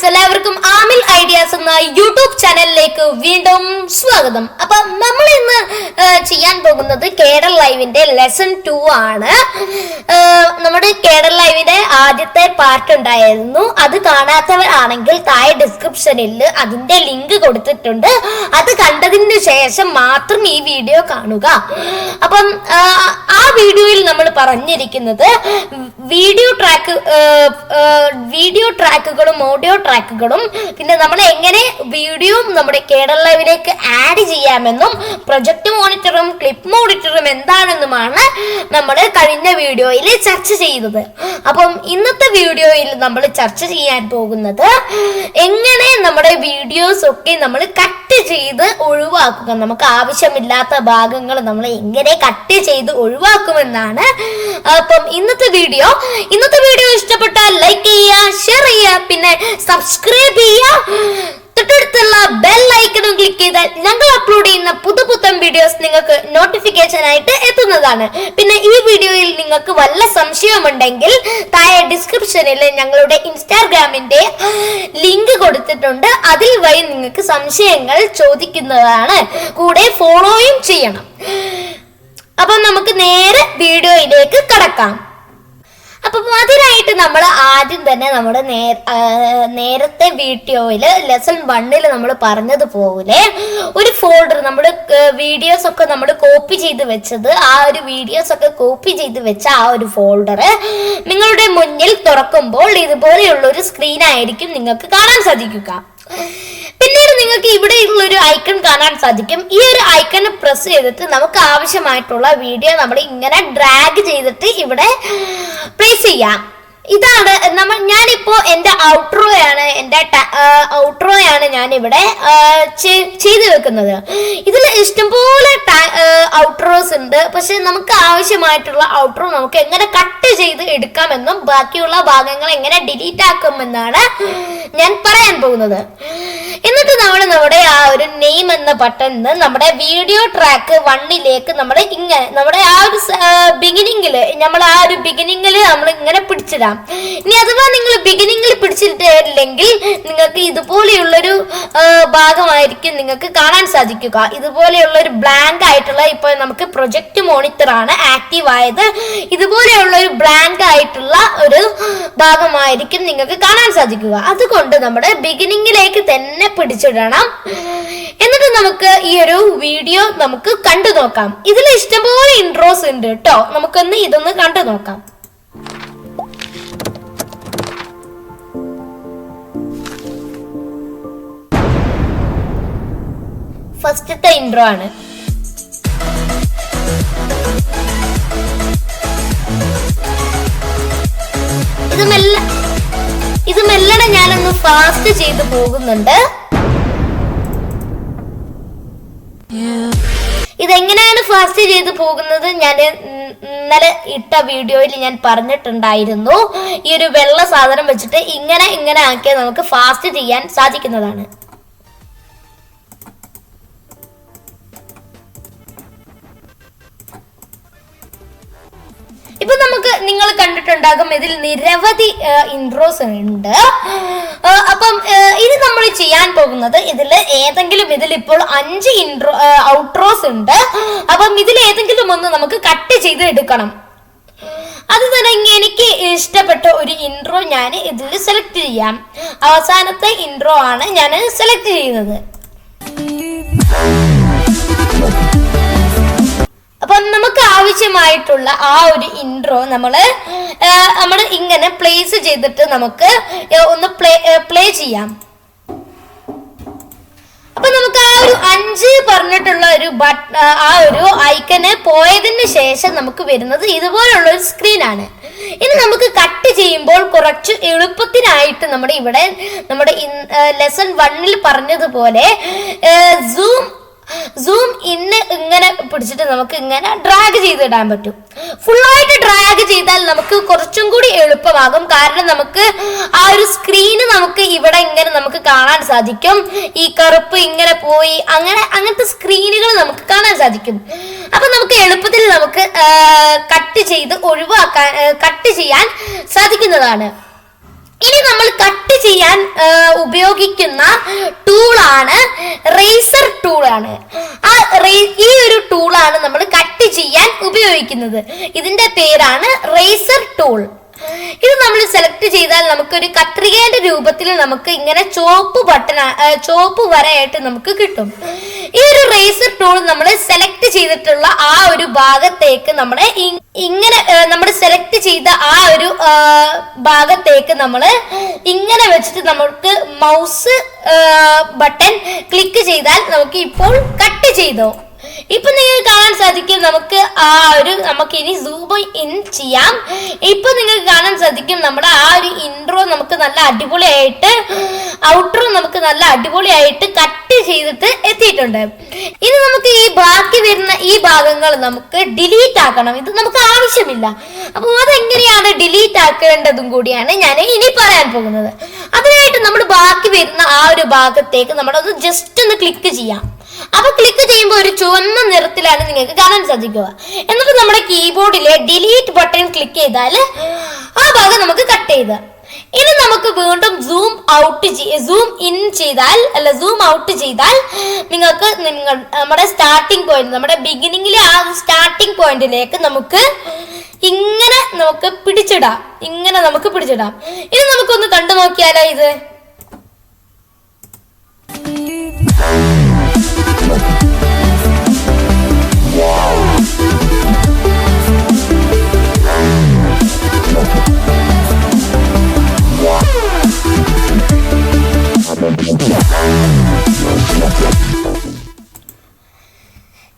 Friends, എല്ലാവർക്കും ആമിൽ ideas എന്ന YouTube ചാനലിലേക്ക് വീണ്ടും സ്വാഗതം. അപ്പൊ നമ്മൾ ഇന്ന് ചെയ്യാൻ പോകുന്നത് കേഡർ ലൈവിന്റെ ലെസൺ 2 ആണ്. നമ്മുടെ കേഡർ ലൈവിന്റെ ആദ്യത്തെ പാർട്ട് ഉണ്ടായിരുന്നു. അത് കാണാത്തവർ ആണെങ്കിൽ താഴെ ഡിസ്ക്രിപ്ഷനിൽ അതിന്റെ ലിങ്ക് കൊടുത്തിട്ടുണ്ട്. അത് കണ്ടതിന് ശേഷം മാത്രം ഈ വീഡിയോ കാണുക. അപ്പം ആ വീഡിയോയിൽ നമ്മൾ പറഞ്ഞിരിക്കുന്നത് വീഡിയോ ട്രാക്കുകളും ഓഡിയോ ട്രാക്കുകളും പിന്നെ നമ്മൾ എങ്ങനെ വീഡിയോ നമ്മുടെ കേഡർ ലൈവിലേക്ക് ആഡ് ചെയ്യാമെന്നും പ്രൊജക്ട് മോണിറ്ററും ക്ലിപ്പ് മോണിറ്ററും എന്താണെന്നുമാണ് നമ്മൾ കഴിഞ്ഞ വീഡിയോയിൽ ചർച്ച ചെയ്തത്. അപ്പം ഇന്നത്തെ വീഡിയോയിൽ നമ്മൾ ചർച്ച ചെയ്യാൻ പോകുന്നത് എങ്ങനെ നമ്മുടെ വീഡിയോസ് ഒക്കെ നമ്മൾ കട്ട് ചെയ്ത് ഒഴിവാക്കുക, നമുക്ക് ആവശ്യമില്ലാത്ത ഭാഗങ്ങൾ നമ്മൾ എങ്ങനെ കട്ട് ചെയ്ത് ഒഴിവാക്കുമെന്നാണ്. അപ്പം ഇന്നത്തെ വീഡിയോ ഇഷ്ടപ്പെട്ടാൽ ലൈക്ക് ചെയ്യുക, ഷെയർ ചെയ്യുക, പിന്നെ സബ്സ്ക്രൈബ് ചെയ്യുക. തൊട്ടടുത്തുള്ള ബെൽ ഐക്കണും ക്ലിക്ക് ചെയ്താൽ ഞങ്ങൾ അപ്ലോഡ് ചെയ്യുന്ന പുതുപുത്തൻ വീഡിയോസ് നിങ്ങൾക്ക് നോട്ടിഫിക്കേഷൻ ആയിട്ട് എത്തുന്നതാണ്. പിന്നെ ഈ വീഡിയോയിൽ നിങ്ങൾക്ക് വല്ല സംശയമുണ്ടെങ്കിൽ താഴെ ഡിസ്ക്രിപ്ഷനിൽ ഞങ്ങളുടെ ഇൻസ്റ്റാഗ്രാമിന്റെ ലിങ്ക് കൊടുത്തിട്ടുണ്ട്. അതിൽ വഴി നിങ്ങൾക്ക് സംശയങ്ങൾ ചോദിക്കുന്നതാണ്. കൂടെ ഫോളോയും ചെയ്യണം. അപ്പം നമുക്ക് നേരെ വീഡിയോയിലേക്ക് കടക്കാം. അപ്പം അതിനായിട്ട് നമ്മൾ ആദ്യം തന്നെ നമ്മുടെ നേരത്തെ വീഡിയോയിൽ ലെസൺ 1 നമ്മൾ പറഞ്ഞതുപോലെ ഒരു ഫോൾഡർ, നമ്മൾ വീഡിയോസ് ഒക്കെ നമ്മൾ കോപ്പി ചെയ്ത് വെച്ചത്, ആ ഒരു വീഡിയോസ് ഒക്കെ കോപ്പി ചെയ്ത് വെച്ച ആ ഒരു ഫോൾഡർ നിങ്ങളുടെ മുന്നിൽ തുറക്കുമ്പോൾ ഇതുപോലെയുള്ള ഒരു സ്ക്രീൻ ആയിരിക്കും നിങ്ങൾക്ക് കാണാൻ സാധിക്കുക. പിന്നീട് നിങ്ങൾക്ക് ഇവിടെയുള്ള ഒരു ഐക്കൺ കാണാൻ സാധിക്കും. ഈ ഒരു ഐക്കൺ പ്രസ് ചെയ്തിട്ട് നമുക്ക് ആവശ്യമായിട്ടുള്ള വീഡിയോ നമ്മൾ ഇങ്ങനെ ഡ്രാഗ് ചെയ്തിട്ട് ഇവിടെ പ്ലേസ് ചെയ്യാം. ഇതാണ് ഞാനിപ്പോ എന്റെ ഔട്ട്രോയാണ് ഞാനിവിടെ ചെയ്തു വെക്കുന്നത്. ഇതിൽ ഇഷ്ടംപോലെ ഔട്ട്രോസ് ഉണ്ട്. പക്ഷെ നമുക്ക് ആവശ്യമായിട്ടുള്ള ഔട്ട്രോ നമുക്ക് എങ്ങനെ കട്ട് ചെയ്ത് എടുക്കാമെന്നും ബാക്കിയുള്ള ഭാഗങ്ങൾ എങ്ങനെ ഡിലീറ്റ് ആക്കുമെന്നാണ് ഞാൻ പറയാൻ പോകുന്നത്. എന്നിട്ട് നമ്മുടെ ആ ഒരു നെയിം എന്ന ബട്ടണിൽ നമ്മുടെ വീഡിയോ ട്രാക്ക് 1ലേക്ക് നമ്മുടെ ആ ഒരു ബിഗിനിങ്ങിൽ നമ്മൾ ഇങ്ങനെ പിടിച്ചിടാം. ഇനി അഥവാ നിങ്ങൾ ബിഗിനിങ്ങിൽ പിടിച്ചിട്ടില്ലെങ്കിൽ നിങ്ങൾക്ക് ഇതുപോലെയുള്ളൊരു ഭാഗമായിരിക്കും നിങ്ങൾക്ക് കാണാൻ സാധിക്കുക. ഇതുപോലെയുള്ളൊരു ബ്ലാങ്ക് ആയിട്ടുള്ള, ഇപ്പൊ നമുക്ക് പ്രൊജക്ട് മോണിറ്റർ ആണ് ആക്റ്റീവ് ആയത്, ഇതുപോലെയുള്ള ഒരു ബ്ലാങ്ക് ആയിട്ടുള്ള ഒരു ഭാഗമായിരിക്കും നിങ്ങൾക്ക് കാണാൻ സാധിക്കുക. അതുകൊണ്ട് നമ്മുടെ ബിഗിനിങ്ങിലേക്ക് തന്നെ പിടിച്ചിടണം. എന്നിട്ട് നമുക്ക് ഈ ഒരു വീഡിയോ നമുക്ക് കണ്ടു നോക്കാം. ഇതിൽ ഇഷ്ടംപോലെ ഇൻട്രോസ് ഉണ്ട് കേട്ടോ. ഇതൊന്ന് കണ്ടു നോക്കാം. ഫസ്റ്റത്തെ ഇൻട്രോ ആണ്. ഇത് മെല്ലനെ ഞാനൊന്ന് ഫാസ്റ്റ് ചെയ്ത് പോകുന്നുണ്ട്. ഇതെങ്ങനെയാണ് ഫാസ്റ്റ് ചെയ്ത് പോകുന്നത് ഞാൻ ഇന്നലെ ഇട്ട വീഡിയോയിൽ ഞാൻ പറഞ്ഞിട്ടുണ്ടായിരുന്നു. ഈ ഒരു വെള്ള സാധനം വെച്ചിട്ട് ഇങ്ങനെ ആക്കിയാൽ നമുക്ക് ഫാസ്റ്റ് ചെയ്യാൻ സാധിക്കുന്നതാണ്. ഇപ്പൊ നിങ്ങൾ കണ്ടിട്ടുണ്ടാകും ഇതിൽ നിരവധി ഇൻട്രോസ് ഉണ്ട്. അപ്പം ഇത് നമ്മൾ ചെയ്യാൻ പോകുന്നത് ഇതിലിപ്പോൾ 5 ഔട്ട്രോസ് ഉണ്ട്. അപ്പം ഇതിൽ ഏതെങ്കിലും ഒന്ന് നമുക്ക് കട്ട് ചെയ്ത് എടുക്കണം. അത് തന്നെ എനിക്ക് ഇഷ്ടപ്പെട്ട ഒരു ഇൻട്രോ ഞാൻ ഇതിൽ സെലക്ട് ചെയ്യാം. അവസാനത്തെ ഇൻട്രോ ആണ് ഞാൻ സെലക്ട് ചെയ്യുന്നത്. അപ്പൊ നമുക്ക് ആവശ്യമായിട്ടുള്ള ആ ഒരു ഇൻട്രോ നമ്മൾ ഇങ്ങനെ പ്ലേസ് ചെയ്തിട്ട് നമുക്ക് ഒന്ന് പ്ലേ ചെയ്യാം. അപ്പൊ നമുക്ക് ആ ഒരു 5 പറഞ്ഞിട്ടുള്ള ആ ഒരു ഐക്കന് പോയതിന് ശേഷം നമുക്ക് വരുന്നത് ഇതുപോലുള്ള ഒരു സ്ക്രീൻ ആണ്. ഇനി നമുക്ക് കട്ട് ചെയ്യുമ്പോൾ കുറച്ച് എളുപ്പത്തിനായിട്ട് നമ്മുടെ ലെസൺ 1 പറഞ്ഞതുപോലെ സൂം ഇങ്ങനെ പിടിച്ചിട്ട് നമുക്ക് ഇങ്ങനെ ഡ്രാഗ് ചെയ്തിടാൻ പറ്റും. ഫുള്ളായിട്ട് ഡ്രാഗ് ചെയ്താൽ നമുക്ക് കുറച്ചും കൂടി എളുപ്പമാകും. കാരണം നമുക്ക് ആ ഒരു സ്ക്രീന് നമുക്ക് ഇവിടെ ഇങ്ങനെ നമുക്ക് കാണാൻ സാധിക്കും. ഈ കറുപ്പ് ഇങ്ങനെ പോയി അങ്ങനത്തെ സ്ക്രീനുകൾ നമുക്ക് കാണാൻ സാധിക്കും. അപ്പൊ നമുക്ക് എളുപ്പത്തിൽ നമുക്ക് കട്ട് ചെയ്യാൻ സാധിക്കുന്നതാണ്. ഇനി നമ്മൾ കട്ട് ചെയ്യാൻ ഉപയോഗിക്കുന്ന ടൂളാണ് റേസർ ടൂളാണ്. ഈ ഒരു ടൂളാണ് നമ്മൾ കട്ട് ചെയ്യാൻ ഉപയോഗിക്കുന്നത്. ഇതിന്റെ പേരാണ് റേസർ ടൂൾ. ഇത് നമ്മൾ സെലക്ട് ചെയ്താൽ നമുക്കൊരു കത്രികയുടെ രൂപത്തിൽ നമുക്ക് ഇങ്ങനെ ചുവപ്പ് വരയായിട്ട് നമുക്ക് കിട്ടും. ഈ ഒരു റേസർ ടൂൾ നമ്മൾ സെലക്ട് ചെയ്തിട്ടുള്ള ആ ഒരു ഭാഗത്തേക്ക് നമ്മളെ ഇങ്ങനെ നമ്മൾ സെലക്ട് ചെയ്ത ആ ഒരു ഭാഗത്തേക്ക് നമ്മൾ ഇങ്ങനെ വെച്ചിട്ട് നമുക്ക് മൗസ് ബട്ടൺ ക്ലിക്ക് ചെയ്താൽ നമുക്ക് ഇപ്പോൾ കട്ട് ചെയ്തോ. ഇപ്പൊ നിങ്ങൾക്ക് കാണാൻ സാധിക്കും നമുക്ക് ഇനി സൂം ഇൻ ചെയ്യാം. ഇപ്പൊ നിങ്ങൾക്ക് കാണാൻ സാധിക്കും നമ്മുടെ ആ ഒരു ഇൻട്രോ നമുക്ക് നല്ല അടിപൊളിയായിട്ട് ഔട്ട്രോ നമുക്ക് നല്ല അടിപൊളിയായിട്ട് കട്ട് ചെയ്തിട്ട് എത്തിയിട്ടുണ്ട്. ഇനി നമുക്ക് ഈ ബാക്കി വരുന്ന ഈ ഭാഗങ്ങൾ നമുക്ക് ഡിലീറ്റ് ആക്കണം. ഇത് നമുക്ക് ആവശ്യമില്ല. അപ്പൊ അതെങ്ങനെയാണ് ഡിലീറ്റ് ആക്കേണ്ടതും കൂടിയാണ് ഞാൻ ഇനി പറയാൻ പോകുന്നത്. അതിനായിട്ട് നമ്മൾ ബാക്കി വരുന്ന ആ ഒരു ഭാഗത്തേക്ക് നമ്മളൊന്ന് ജസ്റ്റ് ഒന്ന് ക്ലിക്ക് ചെയ്യാം. അപ്പൊ ക്ലിക്ക് ചെയ്യുമ്പോൾ ഒരു ചുവന്ന നിറത്തിലാണ് നിങ്ങൾക്ക് കാണാൻ സാധിക്കുക. എന്നിട്ട് നമ്മുടെ കീബോർഡിലെ ഡിലീറ്റ് ബട്ടൺ ക്ലിക്ക് ചെയ്താൽ ആ ഭാഗം നമുക്ക് കട്ട് ചെയ്ത് ഇനി നമുക്ക് വീണ്ടും സൂം ഇൻ ചെയ്താൽ സൂം ഔട്ട് ചെയ്താൽ നിങ്ങൾക്ക് നമ്മുടെ സ്റ്റാർട്ടിംഗ് പോയിന്റ് നമ്മുടെ ബിഗിനിങ്ങിലെ ആ സ്റ്റാർട്ടിംഗ് പോയിന്റിലേക്ക് നമുക്ക് ഇങ്ങനെ നമുക്ക് പിടിച്ചിടാം. ഇനി നമുക്കൊന്ന് കണ്ടു നോക്കിയാലോ ഇത്.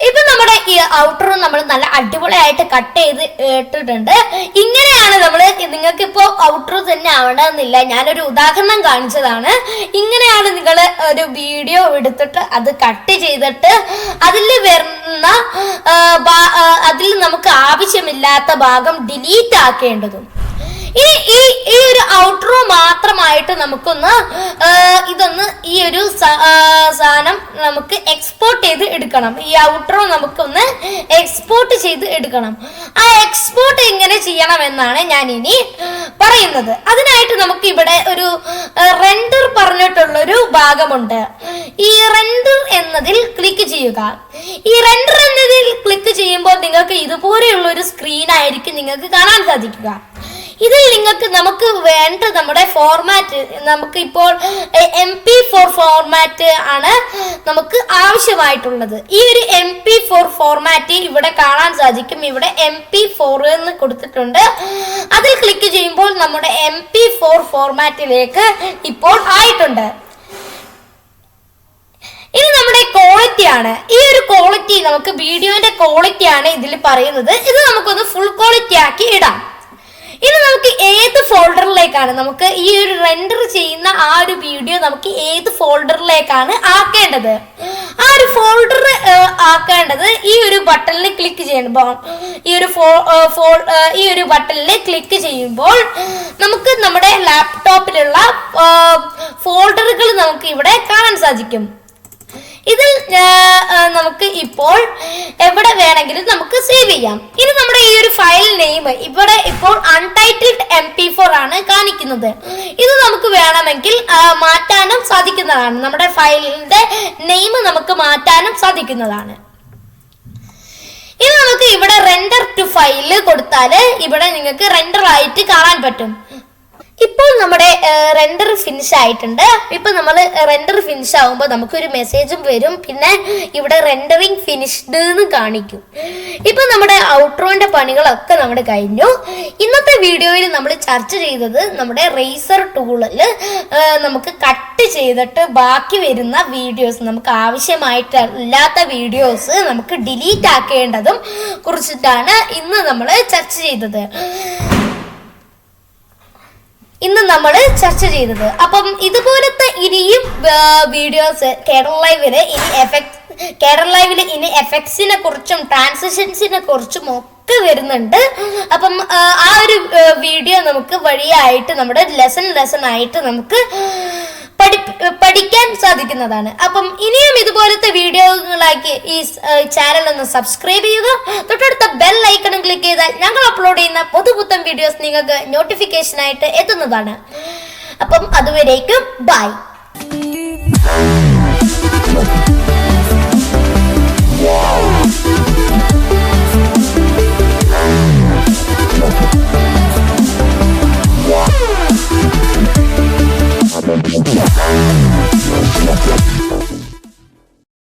ഇപ്പൊ നമ്മുടെ ഈ ഔട്ടറും നമ്മൾ നല്ല അടിപൊളിയായിട്ട് കട്ട് ചെയ്ത് ഇട്ടിട്ടുണ്ട്. ഇങ്ങനെയാണ് നിങ്ങൾക്ക് ഇപ്പോ ഔട്ടർ തന്നെ ആവണമെന്നില്ല. ഞാനൊരു ഉദാഹരണം കാണിച്ചതാണ്. ഇങ്ങനെയാണ് നിങ്ങൾ ഒരു വീഡിയോ എടുത്തിട്ട് അത് കട്ട് ചെയ്തിട്ട് അതിൽ നമുക്ക് ആവശ്യമില്ലാത്ത ഭാഗം ഡിലീറ്റ് ആക്കേണ്ടതും. ഈ ഒരു ഔട്ട്രോ മാത്രമായിട്ട് നമുക്കൊന്ന് ഈ ഒരു സാധനം നമുക്ക് എക്സ്പോർട്ട് ചെയ്ത് എടുക്കണം. ഈ ഔട്ട്രോ നമുക്കൊന്ന് എക്സ്പോർട്ട് ചെയ്ത് എടുക്കണം. ആ എക്സ്പോർട്ട് എങ്ങനെ ചെയ്യണം എന്നാണ് ഞാൻ ഇനി പറയുന്നത്. അതിനായിട്ട് നമുക്ക് ഇവിടെ ഒരു റെൻഡർ പറഞ്ഞിട്ടുള്ളൊരു ഭാഗമുണ്ട്. ഈ റെൻഡർ എന്നതിൽ ക്ലിക്ക് ചെയ്യുക. ഈ റെൻഡർ എന്നതിൽ ക്ലിക്ക് ചെയ്യുമ്പോൾ നിങ്ങൾക്ക് ഇതുപോലെയുള്ള ഒരു സ്ക്രീൻ ആയിരിക്കും നിങ്ങൾക്ക് കാണാൻ സാധിക്കുക. ഇതിൽ നമുക്ക് വേണ്ട നമ്മുടെ ഫോർമാറ്റ് നമുക്ക് ഇപ്പോൾ MP4 ഫോർമാറ്റ് ആണ് നമുക്ക് ആവശ്യമായിട്ടുള്ളത്. ഈ ഒരു MP4 ഫോർമാറ്റ് ഇവിടെ കാണാൻ സാധിക്കും. ഇവിടെ MP4 എന്ന് കൊടുത്തിട്ടുണ്ട്. അതിൽ ക്ലിക്ക് ചെയ്യുമ്പോൾ നമ്മുടെ MP4 ഫോർമാറ്റിലേക്ക് ഇപ്പോൾ ആയിട്ടുണ്ട്. ഇനി നമ്മുടെ ക്വാളിറ്റി ആണ്. ഈ ഒരു ക്വാളിറ്റി നമുക്ക് വീഡിയോന്റെ ക്വാളിറ്റി ആണ് ഇതിൽ പറയുന്നത്. ഇത് നമുക്കൊന്ന് ഫുൾ ക്വാളിറ്റി ആക്കി ഇടാം. ഇനി നമുക്ക് ഏത് ഫോൾഡറിലേക്കാണ് നമുക്ക് ഈ ഒരു റെൻഡർ ചെയ്യുന്ന ആ ഒരു വീഡിയോ നമുക്ക് ഏത് ഫോൾഡറിലേക്കാണ് ആക്കേണ്ടത്? ആ ഒരു ഫോൾഡർ ആക്കേണ്ടത് ഈ ഒരു ബട്ടണിൽ ക്ലിക്ക് ചെയ്യുമ്പോൾ ഈ ഒരു ബട്ടണിൽ ക്ലിക്ക് ചെയ്യുമ്പോൾ നമുക്ക് നമ്മുടെ ലാപ്ടോപ്പിലുള്ള ഫോൾഡറുകൾ നമുക്ക് ഇവിടെ കാണാൻ സാധിക്കും. ഇതിൽ നമുക്ക് ഇപ്പോൾ എവിടെ വേണമെങ്കിലും നമുക്ക് സേവ് ചെയ്യാം. ഇനി നമ്മുടെ ഈ ഒരു ഫയൽ നെയിം ഇവിടെ ഇപ്പോൾ അൺടൈറ്റിൽഡ് MP4 ആണ് കാണിക്കുന്നത്. ഇത് നമുക്ക് വേണമെങ്കിൽ മാറ്റാനും സാധിക്കുന്നതാണ്. നമ്മുടെ ഫയലിന്റെ നെയിം നമുക്ക് മാറ്റാനും സാധിക്കുന്നതാണ്. ഇനി നമുക്ക് ഇവിടെ റെൻഡർ ടു ഫയൽ കൊടുത്താൽ ഇവിടെ നിങ്ങൾക്ക് റെൻഡർ ആയിട്ട് കാണാൻ പറ്റും. ഇപ്പോൾ നമ്മുടെ റെൻഡർ ഫിനിഷ് ആയിട്ടുണ്ട്. ഇപ്പൊ നമ്മൾ റെൻഡർ ഫിനിഷ് ആകുമ്പോൾ നമുക്കൊരു മെസ്സേജും വരും. പിന്നെ ഇവിടെ റെൻഡറിങ് ഫിനിഷ്ഡ് എന്ന് കാണിക്കും. ഇപ്പൊ നമ്മുടെ ഔട്ട്രോന്റെ പണികളൊക്കെ നമ്മൾ കഴിഞ്ഞു. ഇന്നത്തെ വീഡിയോയിൽ നമ്മൾ ചർച്ച ചെയ്തത് നമ്മുടെ റേസർ ടൂളിൽ നമുക്ക് കട്ട് ചെയ്തിട്ട് ബാക്കി വരുന്ന വീഡിയോസ് നമുക്ക് ആവശ്യമായിട്ടില്ലാത്ത വീഡിയോസ് നമുക്ക് ഡിലീറ്റ് ആക്കേണ്ടതും കുറിച്ചിട്ടാണ് ഇന്ന് നമ്മൾ ചർച്ച ചെയ്തത്. അപ്പം ഇതുപോലത്തെ ഇനിയും വീഡിയോസ് കേഡർ ലൈവില് ഇനി എഫക്ട്സിനെ കുറിച്ചും ട്രാൻസിഷൻസിനെ കുറിച്ചും ഒക്കെ വരുന്നുണ്ട്. അപ്പം ആ ഒരു വീഡിയോ നമുക്ക് വഴിയായിട്ട് നമ്മുടെ ലെസൺ ആയിട്ട് നമുക്ക് പഠിക്കാൻ സാധിക്കുന്നതാണ്. അപ്പം ഇനിയും ഇതുപോലത്തെ വീഡിയോകളാക്കി ഈ ചാനൽ ഒന്ന് സബ്സ്ക്രൈബ് ചെയ്യുക. തൊട്ടടുത്ത ബെൽ ഐക്കണും ക്ലിക്ക് ചെയ്താൽ ഞങ്ങൾ അപ്ലോഡ് ചെയ്യുന്ന പുതുപുത്തൻ വീഡിയോസ് നിങ്ങൾക്ക് നോട്ടിഫിക്കേഷൻ ആയിട്ട് എത്തുന്നതാണ്. അപ്പം അതുവരേക്കും ബൈ.